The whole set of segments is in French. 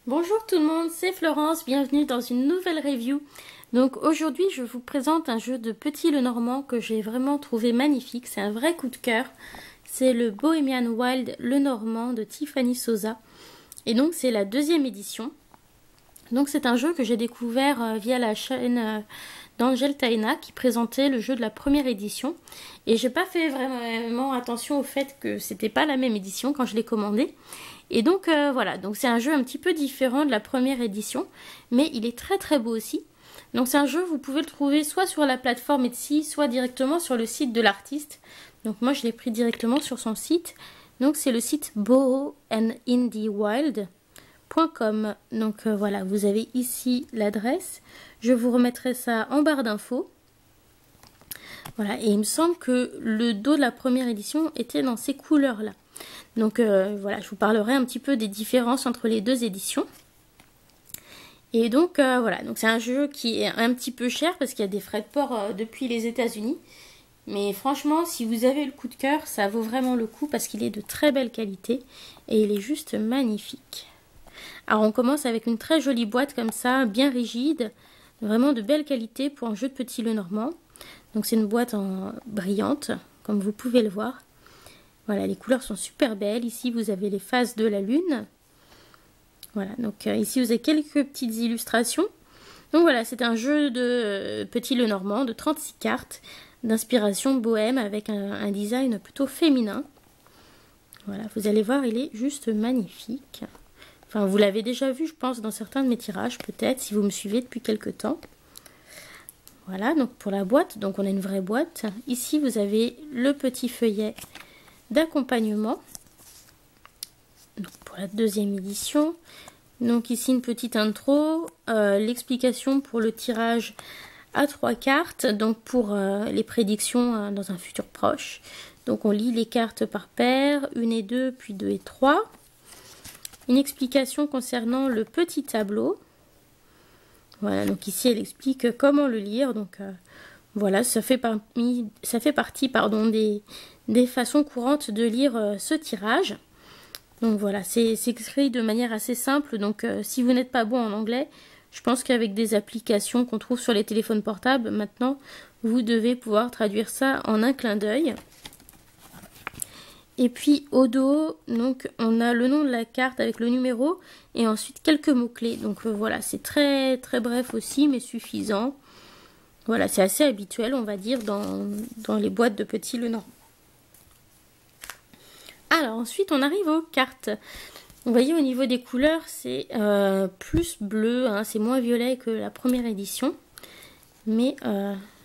Bonjour tout le monde, c'est Florence, bienvenue dans une nouvelle review. Donc aujourd'hui je vous présente un jeu de Petit Lenormand que j'ai vraiment trouvé magnifique, c'est un vrai coup de cœur. C'est le Bohemian Wild Lenormand de Tiffany Sosa. Et donc c'est la deuxième édition. Donc c'est un jeu que j'ai découvert via la chaîne d'Angel Taina qui présentait le jeu de la première édition. Et j'ai pas fait vraiment attention au fait que c'était pas la même édition quand je l'ai commandé. Et donc voilà, donc c'est un jeu un petit peu différent de la première édition, mais il est très très beau aussi. Donc c'est un jeu, vous pouvez le trouver soit sur la plateforme Etsy, soit directement sur le site de l'artiste. Donc moi je l'ai pris directement sur son site. Donc c'est le site bohoandindiewild.com. Donc voilà, vous avez ici l'adresse. Je vous remettrai ça en barre d'infos. Voilà, et il me semble que le dos de la première édition était dans ces couleurs-là. Donc voilà, je vous parlerai un petit peu des différences entre les deux éditions. Et donc voilà, donc c'est un jeu qui est un petit peu cher parce qu'il y a des frais de port depuis les États-Unis. Mais franchement, si vous avez le coup de cœur, ça vaut vraiment le coup parce qu'il est de très belle qualité et il est juste magnifique. Alors on commence avec une très jolie boîte comme ça, bien rigide, vraiment de belle qualité pour un jeu de Petit Lenormand. Donc c'est une boîte en brillante, comme vous pouvez le voir. Voilà, les couleurs sont super belles. Ici, vous avez les phases de la lune. Voilà, donc ici, vous avez quelques petites illustrations. Donc voilà, c'est un jeu de Petit Lenormand de 36 cartes d'inspiration bohème avec un design plutôt féminin. Voilà, vous allez voir, il est juste magnifique. Enfin, vous l'avez déjà vu, je pense, dans certains de mes tirages, peut-être, si vous me suivez depuis quelques temps. Voilà, donc pour la boîte, donc on a une vraie boîte. Ici, vous avez le petit feuillet d'accompagnement pour la deuxième édition. Donc ici une petite intro, l'explication pour le tirage à 3 cartes, donc pour les prédictions dans un futur proche. Donc on lit les cartes par paire, 1 et 2, puis 2 et 3. Une explication concernant le petit tableau. Voilà, donc ici elle explique comment le lire. Donc voilà, ça fait partie des façons courantes de lire ce tirage. Donc voilà, c'est écrit de manière assez simple. Donc si vous n'êtes pas bon en anglais, je pense qu'avec des applications qu'on trouve sur les téléphones portables, maintenant, vous devez pouvoir traduire ça en un clin d'œil. Et puis au dos, donc on a le nom de la carte avec le numéro et ensuite quelques mots-clés. Donc voilà, c'est très très bref aussi, mais suffisant. Voilà, c'est assez habituel, on va dire, dans les boîtes de Petit Lenormand. Alors ensuite, on arrive aux cartes. Vous voyez, au niveau des couleurs, c'est plus bleu, hein, c'est moins violet que la première édition. Mais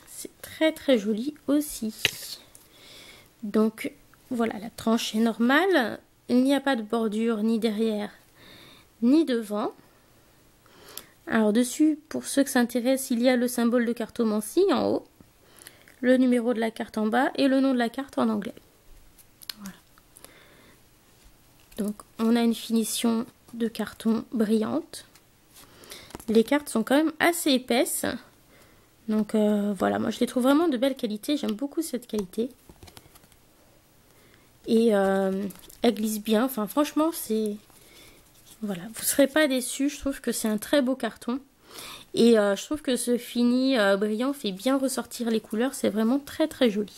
c'est très très joli aussi. Donc voilà, la tranche est normale. Il n'y a pas de bordure ni derrière, ni devant. Alors dessus, pour ceux que ça intéresse, il y a le symbole de cartomancie en haut, le numéro de la carte en bas et le nom de la carte en anglais. Voilà. Donc on a une finition de carton brillante. Les cartes sont quand même assez épaisses. Donc voilà, moi je les trouve vraiment de belle qualité. J'aime beaucoup cette qualité. Et elle glisse bien. Enfin franchement, c'est... Voilà, vous ne serez pas déçus. Je trouve que c'est un très beau carton. Et je trouve que ce fini brillant fait bien ressortir les couleurs. C'est vraiment très très joli.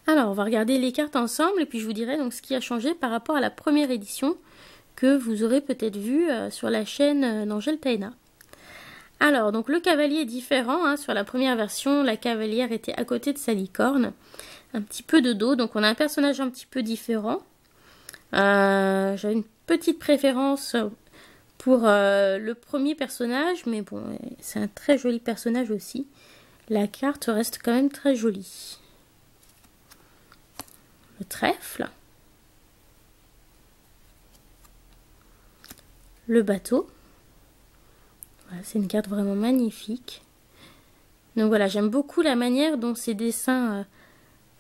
Alors, on va regarder les cartes ensemble. Et puis je vous dirai donc ce qui a changé par rapport à la première édition que vous aurez peut-être vu sur la chaîne d'Angel Taina. Alors, donc le cavalier est différent. Hein. Sur la première version, la cavalière était à côté de sa licorne. Un petit peu de dos. Donc on a un personnage un petit peu différent. J'avais une petite préférence pour le premier personnage, mais bon, c'est un très joli personnage aussi. La carte reste quand même très jolie. Le trèfle. Le bateau. Voilà, c'est une carte vraiment magnifique. Donc voilà, j'aime beaucoup la manière dont ces dessins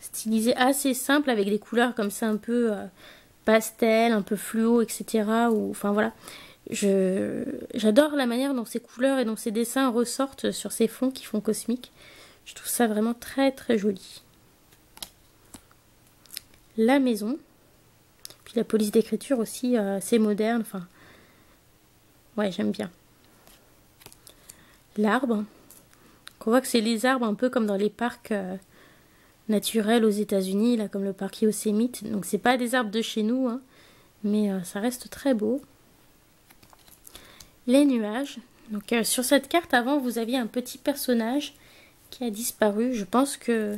stylisés assez simples avec des couleurs comme ça un peu... pastel, un peu fluo, etc. Enfin voilà, j'adore la manière dont ces couleurs et dont ces dessins ressortent sur ces fonds qui font cosmiques. Je trouve ça vraiment très très joli. La maison. Puis la police d'écriture aussi, c'est moderne. Enfin, ouais, j'aime bien. L'arbre. Donc, on voit que c'est les arbres un peu comme dans les parcs naturels aux États-Unis, là, comme le parc Yosemite. Donc, c'est pas des arbres de chez nous, hein, mais ça reste très beau. Les nuages. Donc, sur cette carte, avant, vous aviez un petit personnage qui a disparu. Je pense que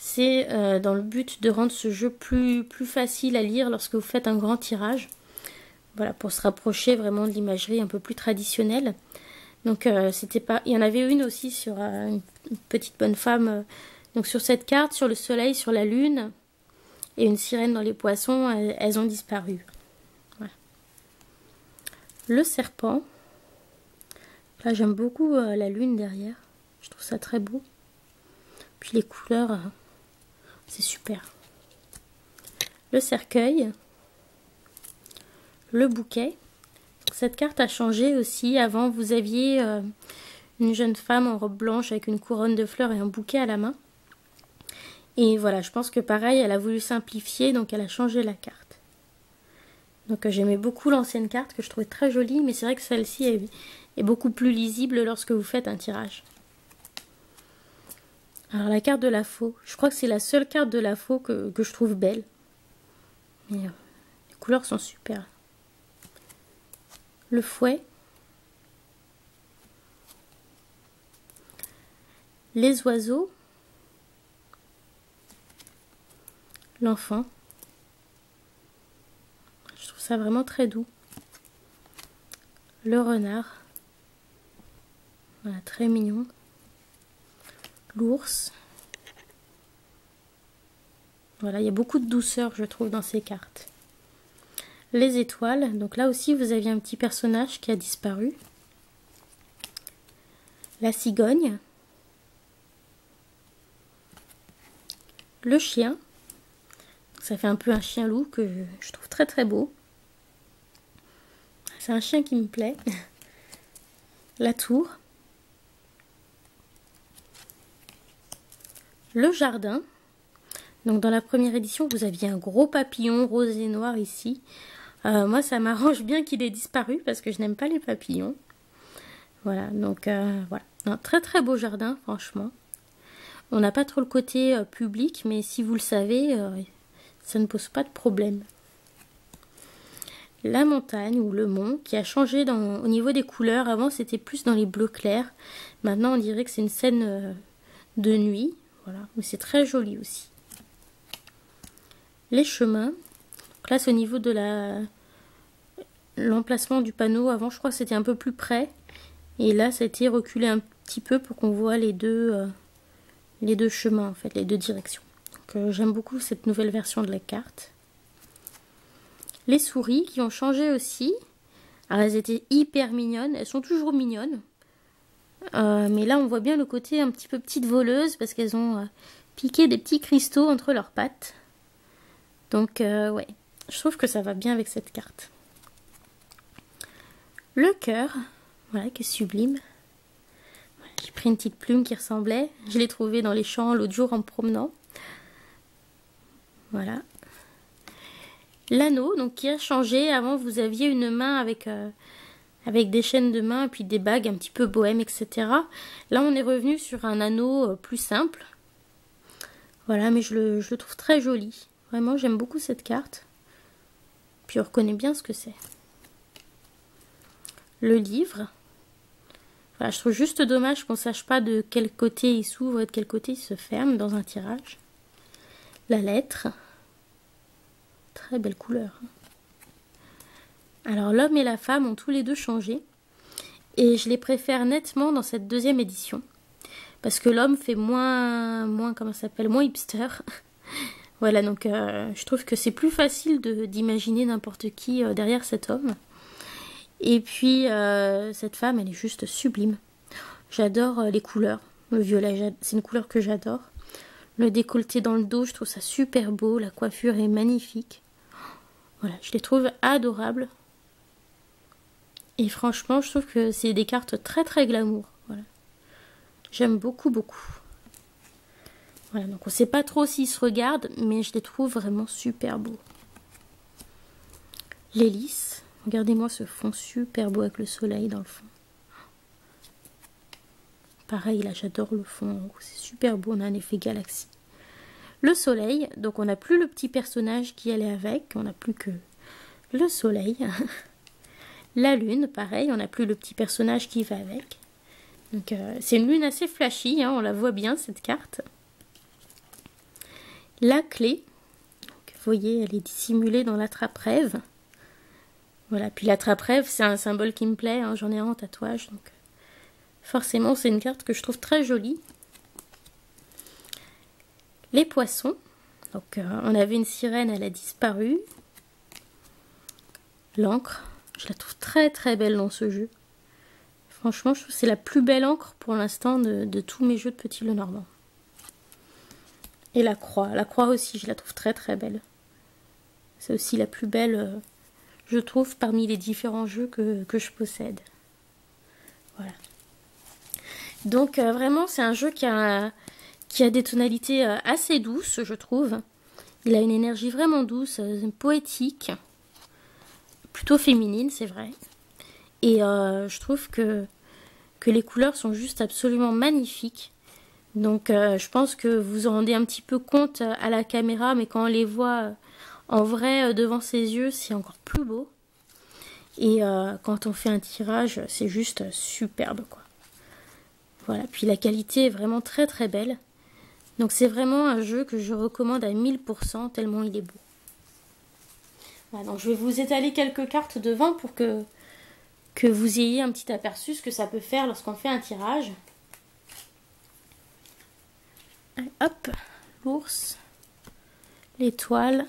c'est dans le but de rendre ce jeu plus facile à lire lorsque vous faites un grand tirage. Voilà, pour se rapprocher vraiment de l'imagerie un peu plus traditionnelle. Donc, c'était pas. Il y en avait une aussi sur une petite bonne femme. Donc, sur cette carte, sur le soleil, sur la lune, et une sirène dans les poissons, elles ont disparu. Voilà. Le serpent. Là, j'aime beaucoup la lune derrière. Je trouve ça très beau. Puis les couleurs, c'est super. Le cercueil. Le bouquet. Cette carte a changé aussi. Avant, vous aviez une jeune femme en robe blanche avec une couronne de fleurs et un bouquet à la main. Et voilà, je pense que pareil, elle a voulu simplifier, donc elle a changé la carte. Donc j'aimais beaucoup l'ancienne carte que je trouvais très jolie, mais c'est vrai que celle-ci est beaucoup plus lisible lorsque vous faites un tirage. Alors la carte de la faux, je crois que c'est la seule carte de la faux que je trouve belle. Mais les couleurs sont super. Le fouet. Les oiseaux. L'enfant. Je trouve ça vraiment très doux. Le renard. Voilà, très mignon. L'ours. Voilà, il y a beaucoup de douceur, je trouve, dans ces cartes. Les étoiles. Donc là aussi, vous aviez un petit personnage qui a disparu. La cigogne. Le chien. Ça fait un peu un chien loup que je trouve très très beau. C'est un chien qui me plaît. La tour. Le jardin. Donc dans la première édition, vous aviez un gros papillon rose et noir ici. Moi, ça m'arrange bien qu'il ait disparu parce que je n'aime pas les papillons. Voilà, donc voilà. Un très très beau jardin, franchement. On n'a pas trop le côté public, mais si vous le savez, ça ne pose pas de problème. La montagne ou le mont qui a changé au niveau des couleurs. Avant, c'était plus dans les bleus clairs. Maintenant, on dirait que c'est une scène de nuit. Voilà, mais c'est très joli aussi. Les chemins. Donc là, c'est au niveau de l'emplacement du panneau. Avant, je crois que c'était un peu plus près. Et là, ça a été reculé un petit peu pour qu'on voit les deux chemins, en fait, les deux directions. Donc, j'aime beaucoup cette nouvelle version de la carte. Les souris qui ont changé aussi. Alors, elles étaient hyper mignonnes. Elles sont toujours mignonnes. Mais là, on voit bien le côté un petit peu petite voleuse parce qu'elles ont piqué des petits cristaux entre leurs pattes. Donc, ouais, je trouve que ça va bien avec cette carte. Le cœur, voilà, qui est sublime. Voilà, j'ai pris une petite plume qui ressemblait. Je l'ai trouvée dans les champs l'autre jour en me promenant. Voilà. L'anneau, donc qui a changé. Avant, vous aviez une main avec des chaînes de main et puis des bagues un petit peu bohème, etc. Là, on est revenu sur un anneau plus simple. Voilà, mais je le trouve très joli. Vraiment, j'aime beaucoup cette carte. Puis on reconnaît bien ce que c'est. Le livre. Voilà, je trouve juste dommage qu'on ne sache pas de quel côté il s'ouvre et de quel côté il se ferme dans un tirage. La lettre. Très belle couleur. Alors l'homme et la femme ont tous les deux changé. Et je les préfère nettement dans cette deuxième édition. Parce que l'homme fait moins comment ça s'appelle, moins hipster. Voilà, donc je trouve que c'est plus facile d'imaginer n'importe qui derrière cet homme. Et puis cette femme, elle est juste sublime. J'adore les couleurs. Le violet, c'est une couleur que j'adore. Le décolleté dans le dos, je trouve ça super beau. La coiffure est magnifique. Voilà, je les trouve adorables. Et franchement, je trouve que c'est des cartes très très glamour. Voilà. J'aime beaucoup beaucoup. Voilà, donc on ne sait pas trop s'ils se regardent, mais je les trouve vraiment super beaux. l'hélice. Regardez-moi ce fond super beau avec le soleil dans le fond. Pareil, là j'adore le fond, c'est super beau, on a un effet galaxie. Le soleil, donc on n'a plus le petit personnage qui allait avec, on n'a plus que le soleil. La lune, pareil, on n'a plus le petit personnage qui va avec. Donc c'est une lune assez flashy, hein, on la voit bien cette carte. La clé, donc, vous voyez, elle est dissimulée dans l'attrape-rêve. Voilà, puis l'attrape-rêve, c'est un symbole qui me plaît, hein, j'en ai un en tatouage, donc forcément c'est une carte que je trouve très jolie. Les poissons, donc on avait une sirène, elle a disparu. L'encre, je la trouve très très belle dans ce jeu. Franchement, je trouve que c'est la plus belle encre pour l'instant de tous mes jeux de Petit Lenormand. Et la croix aussi, je la trouve très très belle. C'est aussi la plus belle, je trouve, parmi les différents jeux que je possède. Voilà. Donc vraiment, c'est un jeu qui a des tonalités assez douces, je trouve. Il a une énergie vraiment douce, poétique, plutôt féminine, c'est vrai. Et je trouve que les couleurs sont juste absolument magnifiques. Donc je pense que vous vous en rendez un petit peu compte à la caméra, mais quand on les voit en vrai devant ses yeux, c'est encore plus beau. Et quand on fait un tirage, c'est juste superbe, quoi. Voilà, puis la qualité est vraiment très très belle. Donc c'est vraiment un jeu que je recommande à 1000%, tellement il est beau. Voilà, donc je vais vous étaler quelques cartes devant pour que vous ayez un petit aperçu ce que ça peut faire lorsqu'on fait un tirage. Allez, hop, l'ours, l'étoile,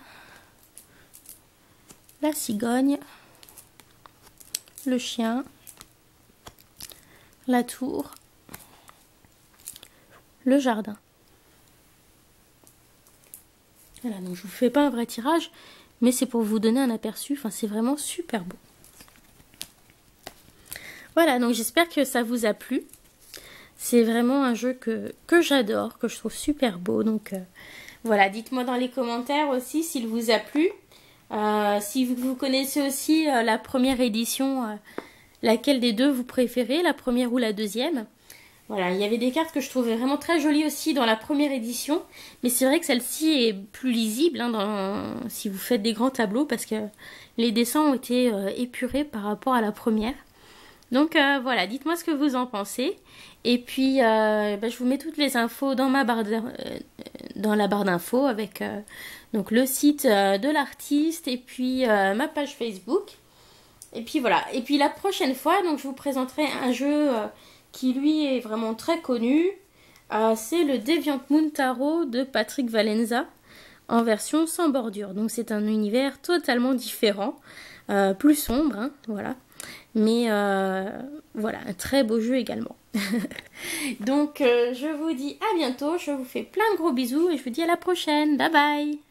la cigogne, le chien, la tour, le jardin. Voilà, donc je vous fais pas un vrai tirage, mais c'est pour vous donner un aperçu. Enfin, c'est vraiment super beau. Voilà, donc j'espère que ça vous a plu. C'est vraiment un jeu que j'adore, que je trouve super beau. Donc voilà, dites-moi dans les commentaires aussi s'il vous a plu. Si vous connaissez aussi la première édition, laquelle des deux vous préférez, la première ou la deuxième. Voilà, il y avait des cartes que je trouvais vraiment très jolies aussi dans la première édition. Mais c'est vrai que celle-ci est plus lisible hein, si vous faites des grands tableaux parce que les dessins ont été épurés par rapport à la première. Donc voilà, dites-moi ce que vous en pensez. Et puis, je vous mets toutes les infos dans ma barre dans la barre d'infos avec donc le site de l'artiste et puis ma page Facebook. Et puis voilà. Et puis la prochaine fois, donc je vous présenterai un jeu qui lui est vraiment très connu. C'est le Deviant Moon Tarot de Patrick Valenza en version sans bordure. Donc c'est un univers totalement différent, plus sombre, hein, voilà. Mais voilà, un très beau jeu également. Donc je vous dis à bientôt, je vous fais plein de gros bisous et je vous dis à la prochaine. Bye bye!